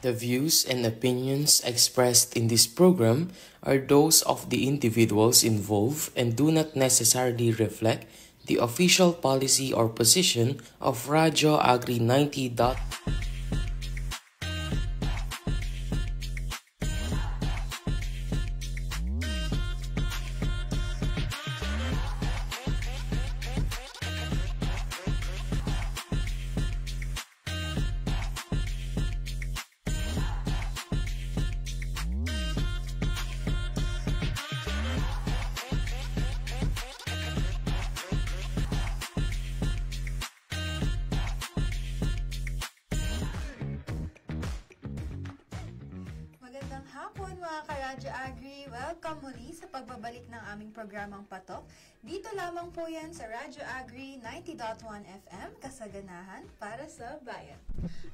The views and opinions expressed in this program are those of the individuals involved and do not necessarily reflect the official policy or position of Radyo Agri 90. Magandang hapon mga ka-Radyo Agri! Welcome muli sa pagbabalik ng aming programang Patok. Dito lamang po yan sa Radyo Agri 90.1 FM, kasaganahan para sa bayan.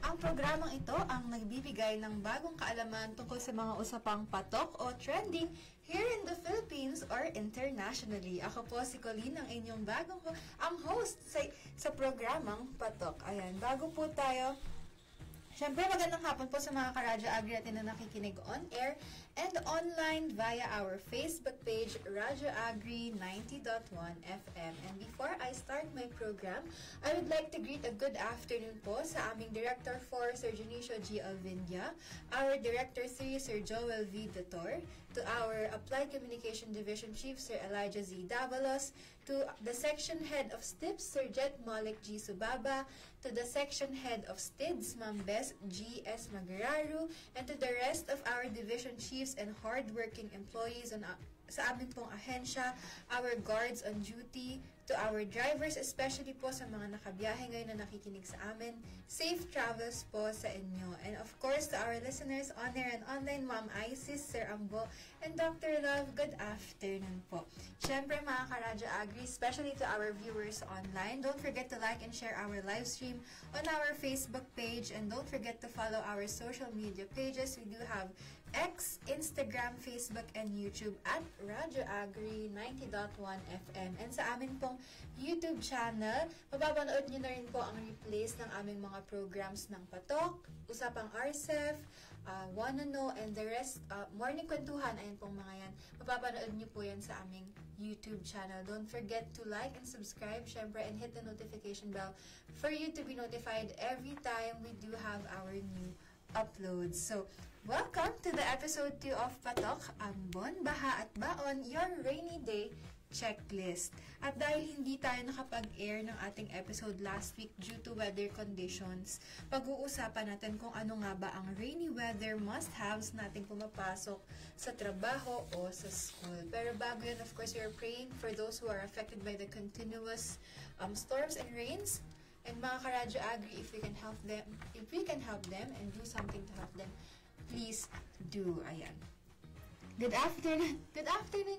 Ang programang ito ang nagbibigay ng bagong kaalaman tungkol sa mga usapang patok o trending here in the Philippines or internationally. Ako po si Colleen, ang inyong ang host sa programang Patok. Ayan, bago po tayo, siyempre, magandang hapon po sa mga ka-Radyo Agri natin na nakikinig on-air and online via our Facebook page, Radyo Agri 90.1 FM. And before I start my program, I would like to greet a good afternoon po sa aming Director 4, Sir Junicio G. Alvindia, our Director 3, Sir Joel V. Dator, to our Applied Communication Division Chief, Sir Elijah Z. Davalos, to the Section Head of STIPS, Sir Jet Malik G. Subaba, to the Section Head of STIDS, Ma'am Bes G. S. Magararu, and to the rest of our Division Chiefs and hardworking employees sa amin pong ahensya, our guards on duty, to our drivers, especially po sa mga nakabiyahe ngayon na nakikinig sa amin. Safe travels po sa inyo. And of course, to our listeners on air and online, Ma'am Isis, Sir Ambo, and Dr. Love, good afternoon po. Siyempre mga ka-Radyo Agri, especially to our viewers online, don't forget to like and share our live stream on our Facebook page, and don't forget to follow our social media pages. We do have X, Instagram, Facebook, and YouTube at Radyo Agri 90.1 FM. And sa amin pong YouTube channel, mapapanood nyo na rin po ang replays ng aming mga programs ng Patok, Usapang RCEF, Wanna Know, and the rest, Morning Kwentuhan, ayun pong mga yan. Mapapanood nyo po yan sa aming YouTube channel. Don't forget to like and subscribe, syempre, and hit the notification bell for you to be notified every time we do have our new uploads. So, welcome to the episode 2 of Patok, Ambon, Baha at Baon, your rainy day checklist. At dahil hindi tayo nakapag-air ng ating episode last week due to weather conditions, pag-uusapan natin kung ano nga ba ang rainy weather must-haves natin pumapasok sa trabaho o sa school. Pero bago yun, of course, we are praying for those who are affected by the continuous storms and rains. And mga ka-Radyo Agri, if we can help them and do something to help them, please do. Ayan. Good afternoon,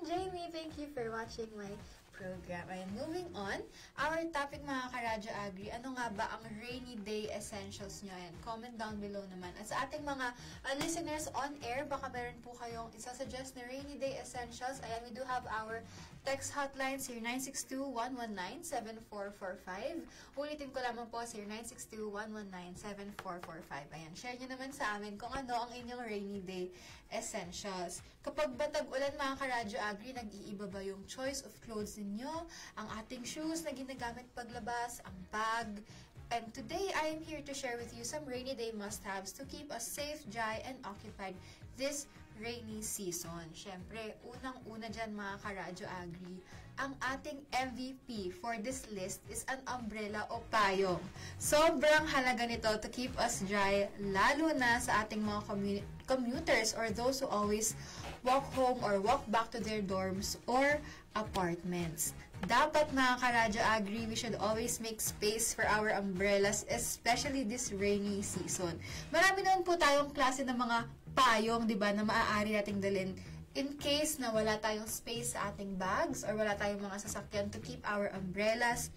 Jamie. Thank you for watching my program. Ayan, moving on. Our topic, mga ka-Radyo Agri, ano nga ba ang rainy day essentials nyo? Ayan, comment down below naman. At sa ating mga listeners on air, baka meron po kayong isasuggest na rainy day essentials. Ayan, we do have our text hotlines here, 962-119-7445. Ulitin ko lamang po, 962-119-7445. Ayan, share nyo naman sa amin kung ano ang inyong rainy day essentials. Kapag batag-ulan, mga ka-Radyo Agri, nag-iiba ba yung choice of clothes ninyo? Ang ating shoes na ginagamit paglabas, ang bag. And today, I am here to share with you some rainy day must-haves to keep us safe, dry, and occupied this rainy season. Siyempre, unang-una dyan mga ka-Radyo Agri, ang ating MVP for this list is an umbrella o payong. Sobrang halaga nito to keep us dry, lalo na sa ating mga commuters or those who always walk home or walk back to their dorms or apartments. Dapat mga ka-Radyo Agri, we should always make space for our umbrellas, especially this rainy season. Marami naman po tayong klase ng mga payong, di ba, na maaari nating dalhin in case na wala tayong space sa ating bags or wala tayong mga sasakyan to keep our umbrellas.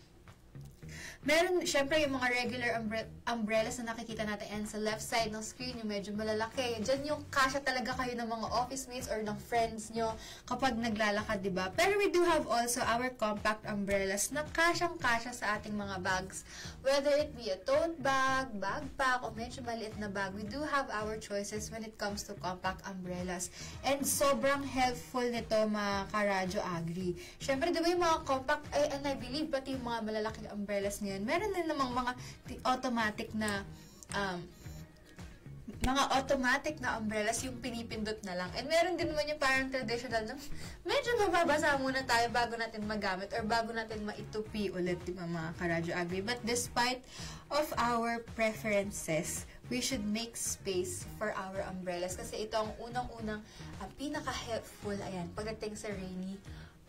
Meron, syempre, yung mga regular umbrellas na nakikita natin and sa left side ng screen, yung medyo malalaki. Diyan yung kasya talaga kayo ng mga office mates or ng friends nyo kapag naglalakad, diba? Pero we do have also our compact umbrellas na kasyang-kasya sa ating mga bags. Whether it be a tote bag, backpack, o medyo maliit na bag, we do have our choices when it comes to compact umbrellas. And sobrang helpful nito, mga ka-Radyo Agri. Syempre, diba yung mga compact, and I believe, pati yung mga malalaking umbrellas ngayon, meron din namang mga automatic na umbrellas yung pinipindot na lang. And meron din naman yung parang traditional na medyo mababasa muna tayo bago natin magamit or bago natin maitupi ulit, diba, mga ka-Radyo Agri. But despite of our preferences, we should make space for our umbrellas kasi ito ang unang-unang pinaka-helpful, ayan, pagdating sa rainy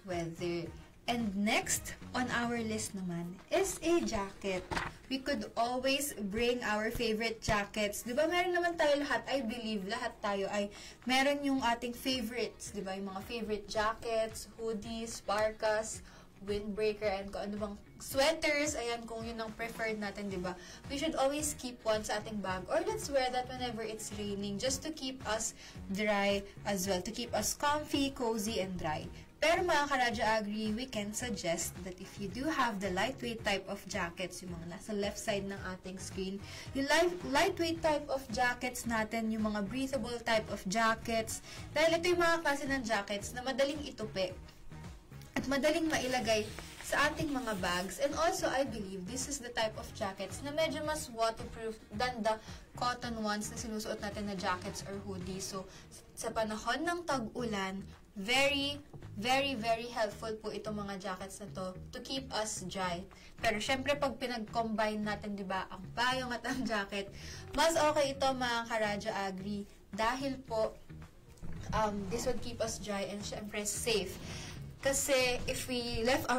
weather. And next on our list naman is a jacket. We could always bring our favorite jackets. Diba meron naman tayo lahat, I believe, lahat tayo ay meron yung ating favorites. Diba yung mga favorite jackets, hoodies, parkas, windbreaker, and kung ano bang sweaters, ayan, kung yun ang preferred natin, diba? We should always keep one sa ating bag or let's wear that whenever it's raining just to keep us dry as well, to keep us comfy, cozy, and dry. Pero mga ka-Radyo Agri, we can suggest that if you do have the lightweight type of jackets, yung mga nasa left side ng ating screen, yung lightweight type of jackets natin, yung mga breathable type of jackets, dahil ito yung mga klase ng jackets na madaling itupi at madaling mailagay sa ating mga bags. And also, I believe this is the type of jackets na medyo mas waterproof than the cotton ones na sinusuot natin na jackets or hoodies. So, sa panahon ng tag-ulan, very, very, very helpful po itong mga jackets na to keep us dry. Pero syempre, pag pinag-combine natin, diba, ang payong at ang jacket, mas okay ito, mga ka-Radyo Agri, dahil po, this would keep us dry and syempre safe. Kasi if we left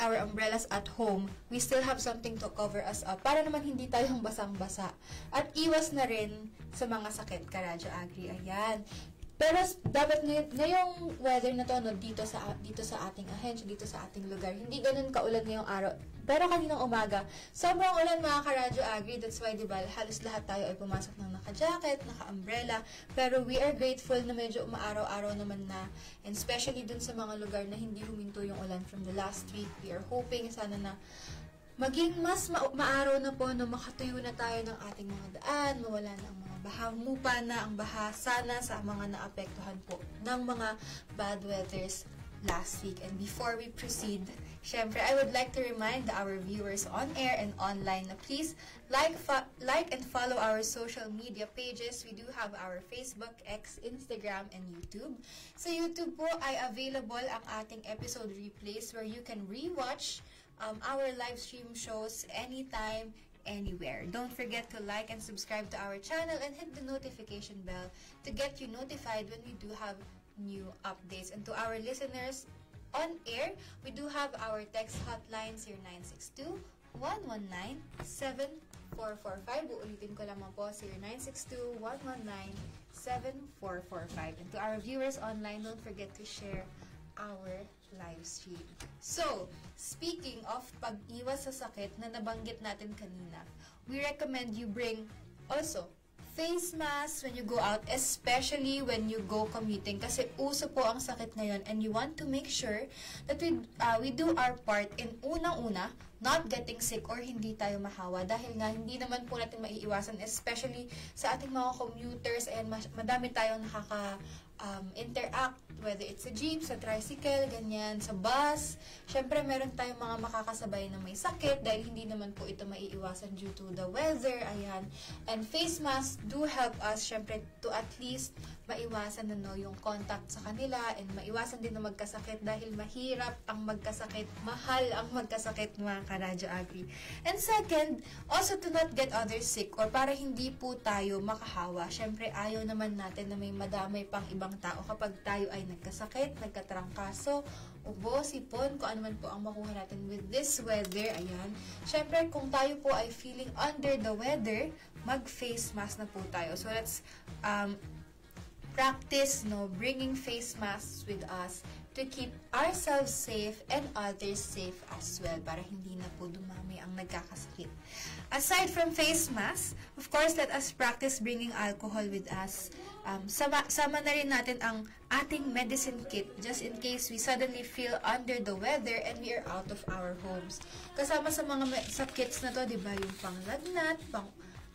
our umbrellas at home, we still have something to cover us up para naman hindi tayong basang-basa. At iwas na rin sa mga sakit, ka-Radyo Agri. Ayan. Pero dapat ngayong weather na to, no, dito sa ating ahensya, dito sa ating lugar, hindi ganun kaulan ngayong araw. Pero kaninang umaga, sobrang ulan, mga ka-Radyo Agri. That's why, diba, halos lahat tayo ay pumasok ng naka-jacket, naka-umbrella. Pero we are grateful na medyo umaaraw-araw naman na. And especially dun sa mga lugar na hindi huminto yung ulan from the last week. We are hoping sana na maging mas maaraw na po, no, makatuyo na tayo ng ating mga daan, mawala na ang mga humupa na ang baha sana sa mga naapektuhan po ng mga bad weathers last week. And before we proceed, syempre, I would like to remind our viewers on air and online na please like and follow our social media pages. We do have our Facebook, X, Instagram, and YouTube. Sa YouTube po ay available ang ating episode replays where you can rewatch our live stream shows anytime, anywhere. Don't forget to like and subscribe to our channel and hit the notification bell to get you notified when we do have new updates. And to our listeners on air, we do have our text hotline 0962-119-7445. Uulitin ko lamang po, 0962-119-7445. And to our viewers online, don't forget to share our live stream. So, speaking of pag-iwas sa sakit na nabanggit natin kanina, we recommend you bring also face mask when you go out, especially when you go commuting kasi uso po ang sakit ngayon and you want to make sure that we do our part in unang-una not getting sick or hindi tayo mahawa dahil nga hindi naman po natin maiiwasan, especially sa ating mga commuters and madami tayong interact, whether it's sa jeep, sa tricycle, ganyan, sa bus. Syempre, meron tayong mga makakasabay na may sakit dahil hindi naman po ito maiiwasan due to the weather, ayan. And face masks do help us, syempre, to at least maiwasan na, no, yung contact sa kanila and maiwasan din na magkasakit dahil mahirap ang magkasakit, mahal ang magkasakit, mga ka-Radyo Agri. And second, also to not get others sick or para hindi po tayo makahawa. Syempre, ayaw naman natin na may madamay pang ibang tao kapag tayo ay nagkasakit, nagkatrangkaso, ubo, sipon, kung ano man po ang makuha natin with this weather, ayan. Syempre, kung tayo po ay feeling under the weather, mag-face mask na po tayo. So, let's practice bringing face masks with us to keep ourselves safe and others safe as well para hindi na po dumami ang nagkakasakit. Aside from face masks, of course, let us practice bringing alcohol with us. Sama na rin natin ang ating medicine kit just in case we suddenly feel under the weather and we are out of our homes. Kasama sa mga sa kits na to, di ba, yung panglagnat,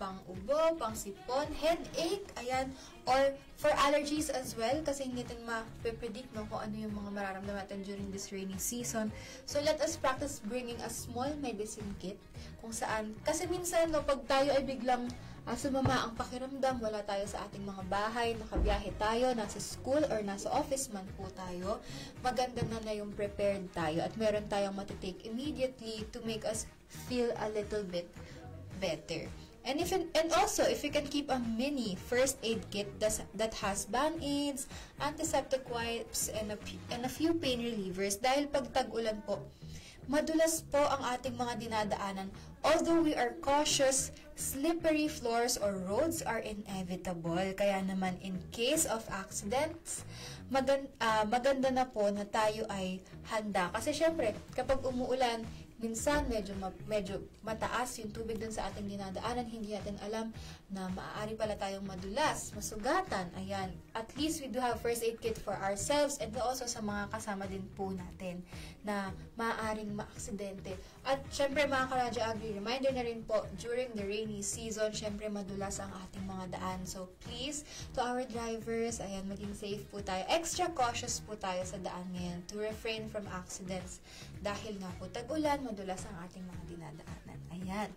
pang-ubo, pang-sipon, headache, ayan, or for allergies as well, kasi hindi natin ma-predict kung ano yung mga mararamdaman natin during this rainy season. So, let us practice bringing a small medicine kit, kung saan, kasi minsan, pag tayo ay biglang sumama ang pakiramdam, wala tayo sa ating mga bahay, nakabiyahe tayo, nasa school or nasa office man po tayo, maganda na yung prepared tayo at meron tayong matitake immediately to make us feel a little bit better. And also, if you can keep a mini first aid kit that has band-aids, antiseptic wipes, and a few pain relievers, dahil pag tag-ulan po, madulas po ang ating mga dinadaanan. Although we are cautious, slippery floors or roads are inevitable. Kaya naman, in case of accidents, maganda na po na tayo ay handa. Kasi syempre, kapag umuulan, minsan medyo mataas yung tubig dun sa ating dinadaanan, hindi natin alam na maaari pala tayong madulas, masugatan, ayan. At least we do have first aid kit for ourselves and also sa mga kasama din po natin na maaaring maaksidente. At syempre mga Karadyo Agri, reminder na rin po, during the rainy season, syempre madulas ang ating mga daan. So please, to our drivers, ayan, maging safe po tayo. Extra cautious po tayo sa daan ngayon to refrain from accidents. Dahil nga po tag-ulan, madulas ang ating mga dinadaanan. Ayan.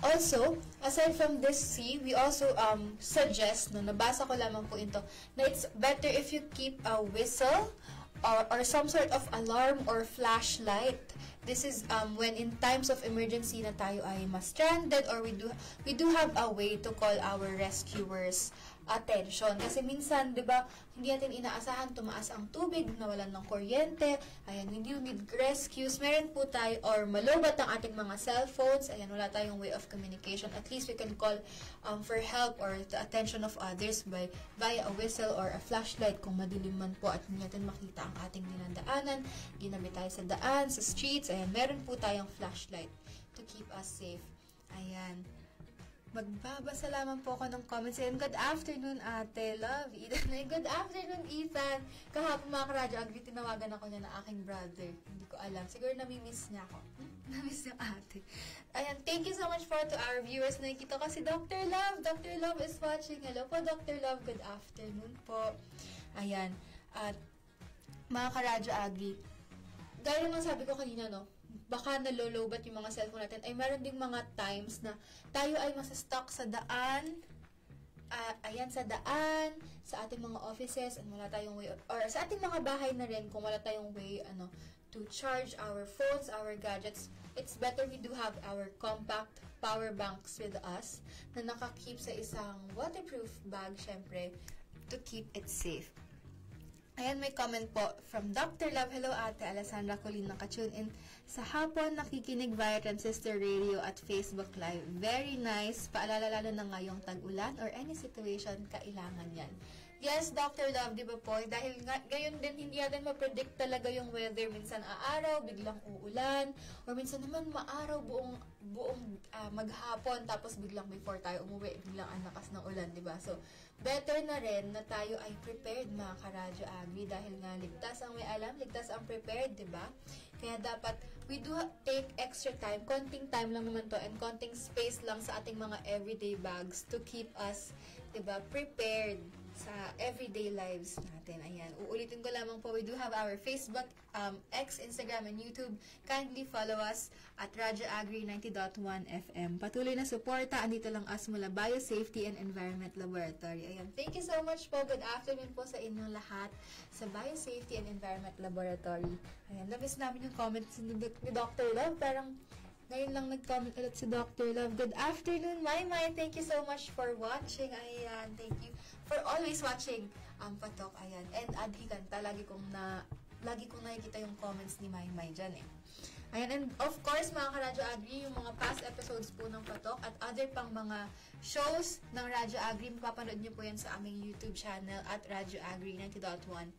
Also, aside from this we also suggest, nabasa ko lamang po ito, na it's better if you keep a whistle or some sort of alarm or flashlight. This is when in times of emergency na tayo ay ma-stranded or we do have a way to call our rescuers attention. Kasi minsan, di ba, hindi natin inaasahan, tumaas ang tubig, nawalan ng kuryente, ayan, hindi you need rescues, meron po tayo, or malobat ang ating mga cellphones, ayan, wala tayong way of communication, at least we can call for help or the attention of others via a whistle or a flashlight kung madilim man po at hindi natin makita ang ating dinadaanan, ginabi tayo sa daan, sa streets, ayan, meron po tayong flashlight to keep us safe. Ayan. Magbabasa lamang po ako ng comments. And good afternoon, Ate Love. Ethan. Good afternoon, Ethan. Kahapon mga Karadyo Agri, tinawagan ako niya na aking brother. Hindi ko alam. Siguro nami-miss niya ako. Namiss niya ate. Ayan, thank you so much for to our viewers. Nakikita ko si Dr. Love. Dr. Love is watching. Hello po, Dr. Love. Good afternoon po. Ayan. At mga Karadyo Agri, dahil naman sabi ko kanina, baka nalolobat yung mga cellphone natin, ay meron ding mga times na tayo ay masa-stuck sa daan, ayan, sa daan, sa ating mga offices, and wala tayong way, or sa ating mga bahay na rin, kung wala tayong way, to charge our phones, our gadgets. It's better we do have our compact power banks with us, na naka-keep sa isang waterproof bag, syempre, to keep it safe. Ayan, may comment po from Dr. Love. Hello, Ate Alessandra Colin, nakatune in sa hapon, nakikinig via Transistor Radio at Facebook Live. Very nice. Paalala lalo na ngayong tag-ulan or any situation, kailangan yan. Yes, Dr. Love, di ba po? Dahil ngayon din, hindi natin ma-predict talaga yung weather. Minsan aaraw, biglang uulan, or minsan naman maaraw buong maghapon, tapos biglang before tayo umuwi, biglang ang lakas ng ulan, di ba? So, better na rin na tayo ay prepared, mga Karadyo Agri, dahil nga ligtas ang may alam, ligtas ang prepared, di ba? Kaya dapat we do take extra time, konting time lang naman to, and konting space lang sa ating mga everyday bags to keep us, di ba, prepared sa everyday lives natin. Ayan, uulitin ko lamang po, we do have our Facebook, X, Instagram, and YouTube. Kindly follow us at Radyo Agri 90.1 FM. Patuloy na suporta, andito lang us mula Biosafety and Environment Laboratory. Ayan, thank you so much po. Good afternoon po sa inyong lahat sa Biosafety and Environment Laboratory. Ayan, nabis namin yung comments ni Dr. Love. Parang ngayon lang nag-comment ulit si Dr. Love. Good afternoon, Maymay. Thank you so much for watching. Ayan, thank you for always watching Patok. Ayan, and Adhikanta, lagi kong nakikita yung comments ni Maymay dyan eh. Ayan, and of course, mga ka-Radyo Agri, yung mga past episodes po ng Patok at other pang mga shows ng Radyo Agri, mapapanood nyo po yan sa aming YouTube channel at Radyo Agri 90.1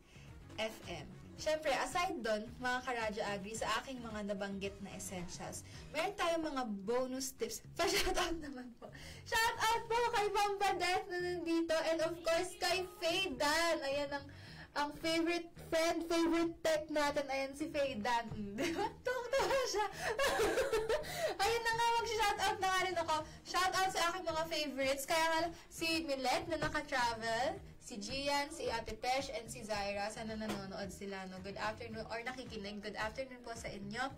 FM. Siyempre, aside doon, mga ka-Radyo Agri, sa aking mga nabanggit na essentials, meron tayong mga bonus tips. Pa-shoutout naman po. Shoutout po kay Ma'am Badet na nandito, and of course, kay Faye Dan. Ayan ang favorite friend, favorite tech natin, ayan si Faye Dan. Diba? Tuwang-tuwa siya. Ayun na nga, mag-shoutout na nga rin ako. Shoutout sa aking mga favorites. Kaya nga, si Millet na naka-travel, si Gian, si Ate Pesh, and si Zaira. Sana nanonood sila, no? Good afternoon, or nakikinig. Good afternoon po sa inyo.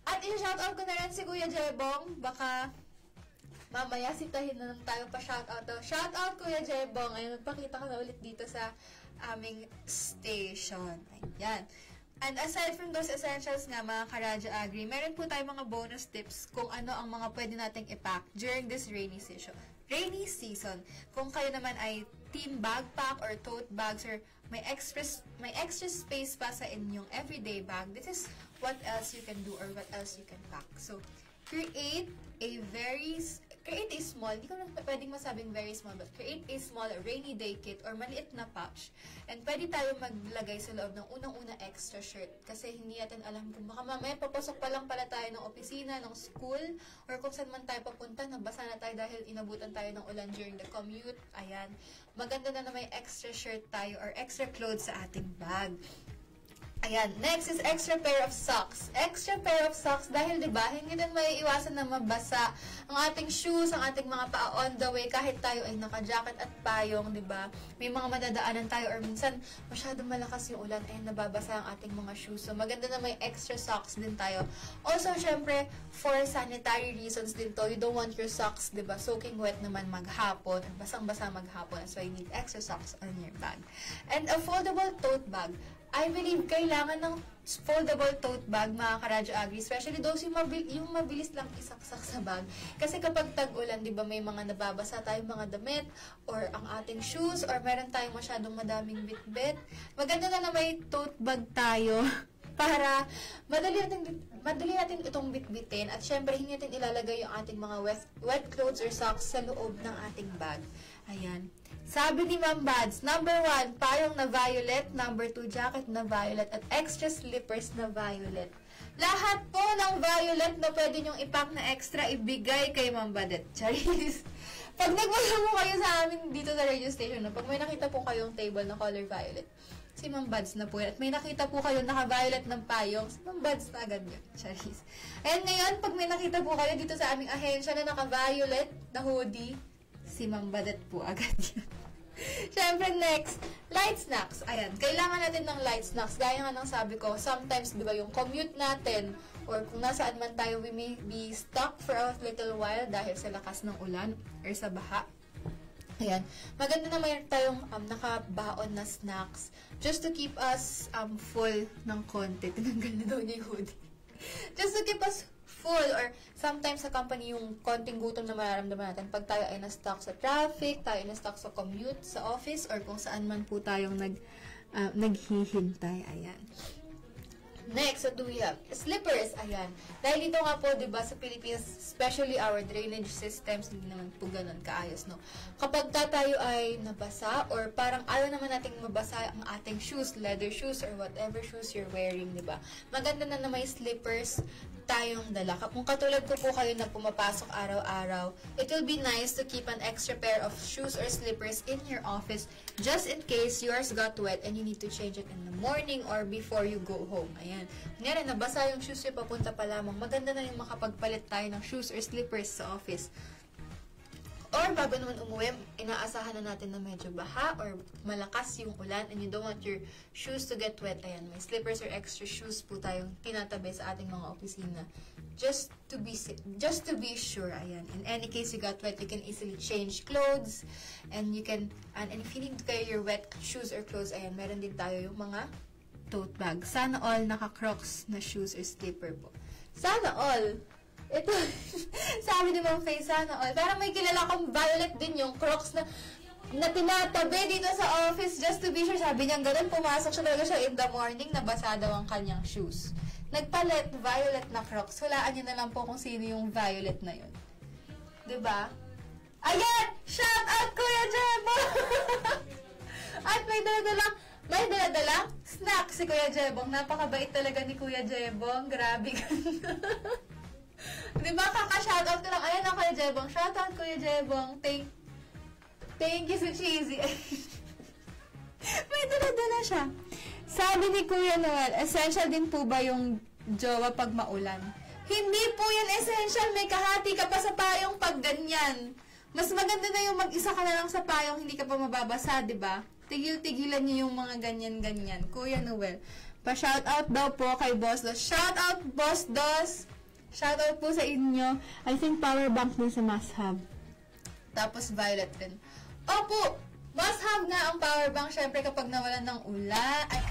At i-shoutout ko na rin si Kuya Jebong. Baka mamaya sitahin na lang tayo pa shoutout. Shoutout Kuya Jebong. Ayun, magpakita ka na ulit dito sa aming station. Ayan. And aside from those essentials nga, mga ka-Radyo Agri, meron po tayong mga bonus tips kung ano ang mga pwede nating ipack during this rainy season. Kung kayo naman ay team backpack or tote bags or may extra space pa sa inyong everyday bag, this is what else you can do or what else you can pack. So, create a small, hindi ko na pwedeng masabing very small, but create a small rainy day kit or maliit na pouch. And pwede tayo maglagay sa loob ng unang-una extra shirt kasi hindi natin alam kung baka mamaya papasok pa lang pala tayo ng opisina, ng school, or kung saan man tayo papunta, nabasa na tayo dahil inabutan tayo ng ulan during the commute. Ayan. Maganda na may extra shirt tayo or extra clothes sa ating bag. Ayan, next is extra pair of socks. Extra pair of socks dahil 'di ba, hindi din maiiwasan na mabasa ang ating shoes, ang ating mga paa on the way kahit tayo ay naka-jacket at payong, 'di ba? May mga madadaanan tayo or minsan masyadong malakas yung ulan ay nababasa ang ating mga shoes. So maganda na may extra socks din tayo. Also, syempre, for sanitary reasons din to. You don't want your socks, 'di ba, soaking wet naman maghapon, basang-basa maghapon. So you need extra socks on your bag. And a foldable tote bag. I believe kailangan ng foldable tote bag, mga ka-Radyo Agri, especially those yung mabilis lang isaksak sa bag. Kasi kapag tag-ulan, di ba, may mga nababasa tayong mga damit or ang ating shoes or meron tayong masyadong madaming bit-bit. Maganda na may tote bag tayo para madali natin itong bitbitin at syempre hindi natin ilalagay yung ating mga wet clothes or socks sa loob ng ating bag. Ayan. Sabi ni Ma'am Bads, number 1, payong na violet. Number 2, jacket na violet. At extra slippers na violet. Lahat po ng violet na pwede nyong ipack na extra, ibigay kay Ma'am Badet. Charis. Pag nagmula mo kayo sa amin dito sa radio station, pag may nakita po kayong table na color violet, si Ma'am Bads na po yan. At may nakita po kayo naka-violet ng payong, si Ma'am Bads na agad yun. Charis. And ngayon, pag may nakita po kayo dito sa aming ahensya na naka-violet na hoodie, si Ma'am Badet po agad yun. Siyempre, next, light snacks. Ayan, kailangan natin ng light snacks. Gaya nga ng sabi ko, sometimes, di ba, yung commute natin, or kung nasaan man tayo, we may be stuck for a little while dahil sa lakas ng ulan or sa baha. Ayan, maganda na mayroon tayong nakabaon na snacks just to keep us full ng konti. Tinanggal na daw niya yung hoodie. Just to keep us full or sometimes sa company yung konting gutom na mararamdaman natin pag tayo ay na-stuck sa traffic, tayo ay na-stuck sa commute, sa office, or kung saan man po tayong naghihintay. Ayan. Next, what do we have? Slippers, ayan. Dahil dito nga po, diba, sa Philippines, especially our drainage systems, hindi naman po ganun kaayos, no? Kapag tayo ay nabasa, or parang ayaw naman nating mabasa ang ating shoes, leather shoes, or whatever shoes you're wearing, diba? Maganda na may slippers tayong dala. Kung katulad ko po kayo na pumapasok araw-araw, it will be nice to keep an extra pair of shoes or slippers in your office, just in case yours got wet and you need to change it in the morning or before you go home. Ayan. Ngayon, nabasa yung shoes yung papunta pa lamang. Maganda na yung makapagpalit tayo ng shoes or slippers sa office. Or bago naman umuwi, inaasahan na natin na medyo baha or malakas yung ulan and you don't want your shoes to get wet. Ayan, may slippers or extra shoes po tayong tinatabi sa ating mga opisina. Just to be sure, ayan. In any case you got wet, you can easily change clothes and if you need to carry your wet shoes or clothes, ayan, meron din tayo yung mga tote bag. Sana all naka-Crocs na shoes or slipper po. Sana all! Ito, sabi ni Ma'am Faye, sana all. Pero may kilala kong violet din yung Crocs na tinatabi dito sa office just to be sure. Sabi niya, ganun, pumasok siya talaga siya in the morning, nabasa daw ang kanyang shoes. nagpalit violet na Crocs. Hulaan nyo na lang po kung sino yung violet na yun. Diba? Ayan! Shout out Kuya Jebo! At may daladalang snack si Kuya Jebong. Napakabait talaga ni Kuya Jebong. Grabe ka. Diba, kaka-shoutout ko lang. Ayan ang Kuya Jebong. Shoutout Kuya Jebong. Thank you so cheesy. May daladala siya. Sabi ni Kuya Noel, essential din po ba yung jowa pag maulan? Hindi po yan essential. May kahati ka pa sa payong pag ganyan. Mas maganda na yung mag-isa ka na lang sa payong, hindi ka pa mababasa, diba? Tigil-tigilan niyo yung mga ganyan-ganyan. Kuya Noel, pa-shoutout daw po kay Boss Dos. Shoutout, Boss Dos! Shoutout po sa inyo. I think power bank din sa must have. Tapos violet din. Opo! Must have nga ang power bank, syempre kapag nawalan ng ulan. Ay,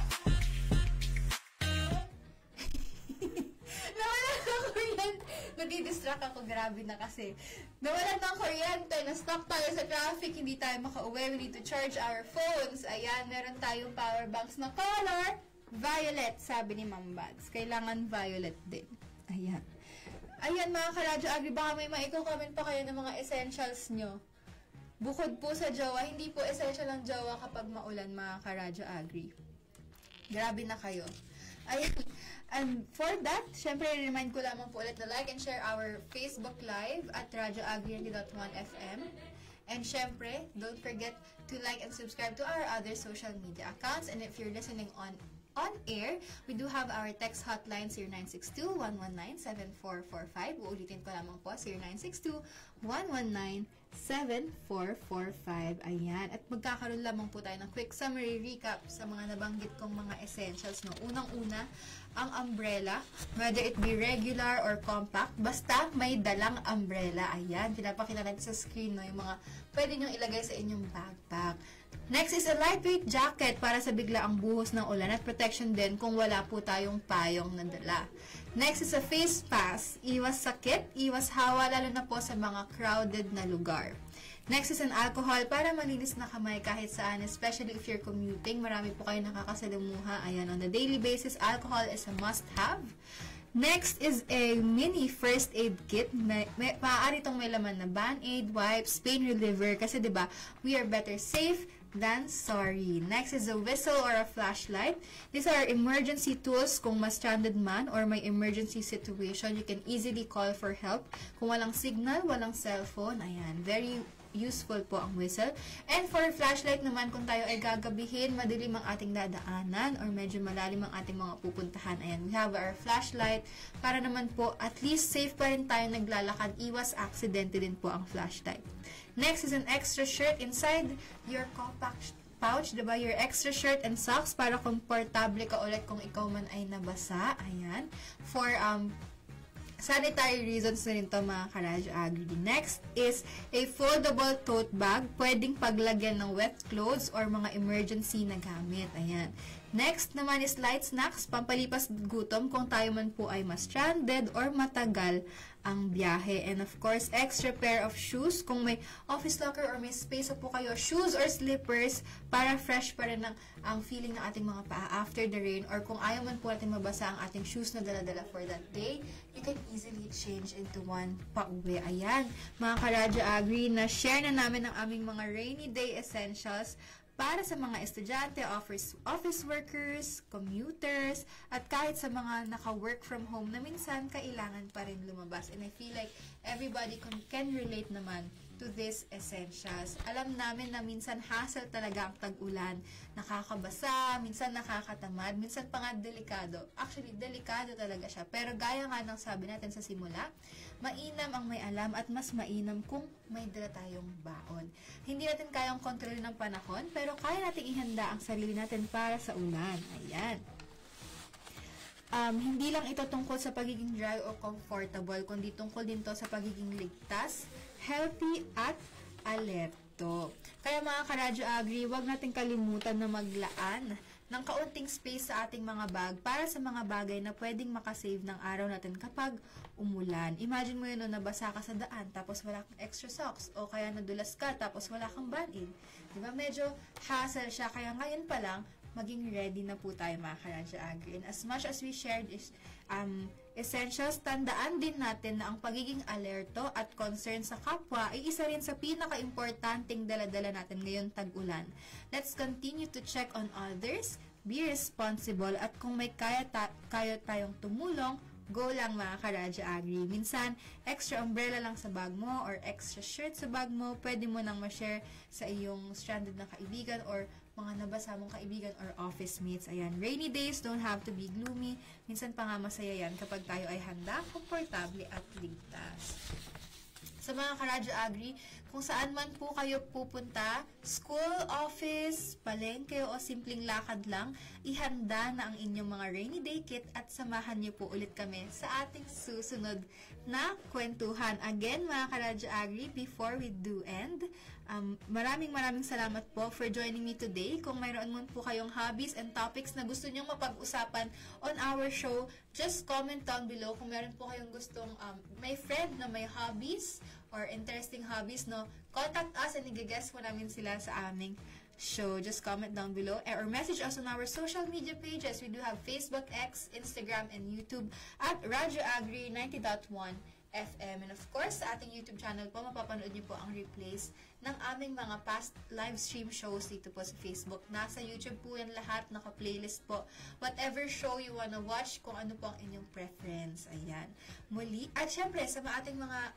nawalan ng kuryente. Nadidistract ako, grabe na kasi. Nawalan ng kuryente, na-stuck tayo sa traffic, hindi tayo makauwi, we need to charge our phones. Ayan, meron tayong power banks na color violet, sabi ni Ma'am Bads. Kailangan violet din. Ayan. Ayan mga ka-Radyo Agri, baka may maiko-comment pa kayo ng mga essentials nyo. Bukod po sa jowa, hindi po essential ang jowa kapag maulan mga ka-Radyo Agri. Grabe na kayo. Ayan. And for that, syempre, remind ko lamang po ulit na like and share our Facebook Live at Radyo Agri 90.1 FM. And syempre, don't forget to like and subscribe to our other social media accounts. And if you're listening on air, we do have our text hotline 0962-119-7445. Uulitin ko lamang po, 0962-119-7445. Ayan. At magkakaroon lamang po tayo ng quick summary recap sa mga nabanggit kong mga essentials. No? Unang-una, ang umbrella, whether it be regular or compact, basta may dalang umbrella. Ayan. Pinapakita natin sa screen, no? Yung mga pwede nyo ilagay sa inyong backpack. Next is a lightweight jacket para sa biglaang buhos ng ulan at protection din kung wala po tayong payong na dala. Next is a face mask. Iwas sakit, iwas hawa, lalo na po sa mga crowded na lugar. Next is an alcohol para malinis na kamay kahit saan, especially if you're commuting. Marami po kayo nakakasalamuha. Ayan, on the daily basis, alcohol is a must-have. Next is a mini first aid kit. Maaari itong may laman na band-aid, wipes, pain reliever. Kasi diba, we are better safe than sorry. Next is a whistle or a flashlight. These are emergency tools kung ma-stranded man or may emergency situation. You can easily call for help. Kung walang signal, walang cellphone. Ayan, very useful po ang whistle. And for flashlight naman, kung tayo ay gagabihin, madilim ang ating dadaanan or medyo malalim ang ating mga pupuntahan. Ayan, we have our flashlight para naman po at least safe pa rin tayo naglalakad. Iwas aksidente din po ang flashlight. Next is an extra shirt inside your compact pouch, diba? Your extra shirt and socks para komportable ka ulit kung ikaw man ay nabasa. Ayan. For sanitary reasons na rin to mga ka-Radyo Agri. Next is a foldable tote bag. Pwedeng paglagyan ng wet clothes or mga emergency na gamit. Ayan. Next naman is light snacks, pampalipas gutom kung tayo man po ay ma-stranded or matagal ang biyahe. And of course, extra pair of shoes kung may office locker or may space po kayo, shoes or slippers para fresh pa rin ang feeling ng ating mga paa after the rain, or kung ayaw man po natin mabasa ang ating shoes na dala-dala for that day, you can easily change into one pa-uwi. Ayan, mga ka-Radyo Agri, na share na namin ang aming mga rainy day essentials para sa mga estudyante, office workers, commuters, at kahit sa mga naka-work from home na minsan kailangan pa rin lumabas. And I feel like everybody can relate naman to these essentials. Alam namin na minsan hassle talaga ang tag-ulan. Nakakabasa, minsan nakakatamad, minsan pa nga delikado. Actually, delikado talaga siya. Pero gaya nga ng sabi natin sa simula, mainam ang may alam at mas mainam kung may dala tayong baon. Hindi natin kayang kontrolin ng panahon, pero kaya nating ihanda ang sarili natin para sa ulan. Ayan. Hindi lang ito tungkol sa pagiging dry o comfortable, kundi tungkol din to sa pagiging ligtas, healthy, at alerto. Kaya mga ka-Radyo Agri, huwag natin kalimutan na maglaan ng kaunting space sa ating mga bag para sa mga bagay na pwedeng makasave ng araw natin kapag umulan. Imagine mo yun, no, nabasa ka sa daan tapos wala kang extra socks, o kaya nadulas ka tapos wala kang band-aid. Diba? Medyo hassle siya, kaya ngayon pa lang maging ready na po tayo mga Karadyo Agri. And as much as we shared is essentials, tandaan din natin na ang pagiging alerto at concern sa kapwa ay isa rin sa pinaka-importanting dala-dala natin ngayon tag-ulan. Let's continue to check on others, be responsible, at kung may kaya tayong tumulong, go lang mga Karadyo Agri. Minsan, extra umbrella lang sa bag mo or extra shirt sa bag mo, pwede mo nang ma-share sa iyong stranded na kaibigan or mga nabasa mong kaibigan or office mates. Ayan, rainy days don't have to be gloomy. Minsan pa nga masaya yan kapag tayo ay handa, komportable at ligtas. Sa mga Karadyo Agri, kung saan man po kayo pupunta, school, office, palengke o simpleng lakad lang, ihanda na ang inyong mga rainy day kit at samahan niyo po ulit kami sa ating susunod na kwentuhan. Again, mga Karadyo Agri, before we do end, maraming salamat po for joining me today. Kung mayroon man po kayong hobbies and topics na gusto nyong mapag-usapan on our show, just comment down below kung meron po kayong gustong may friend na may hobbies or interesting hobbies, no? Contact us and i-guess po namin sila sa aming show. Just comment down below or message us on our social media pages. We do have Facebook, X, Instagram, and YouTube at Radyo Agri 90.1 FM. And of course, sa ating YouTube channel po, mapapanood niyo po ang replays ng aming mga past live stream shows dito po sa Facebook. Nasa YouTube po yan lahat, naka-playlist po. Whatever show you wanna watch, kung ano po ang inyong preference. Ayan. Muli. At syempre, sa ating mga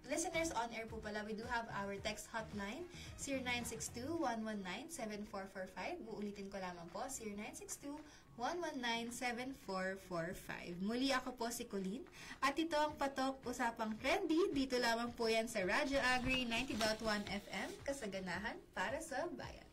listeners on air po pala, we do have our text hotline, 0962-119-7445. Uulitin ko lamang po, 0962-119-7445. Muli ako po si Colleen. At ito ang Patok Usapang Trendy. Dito lamang po yan sa Radyo Agri 90.1 FM. Kasaganahan para sa bayan.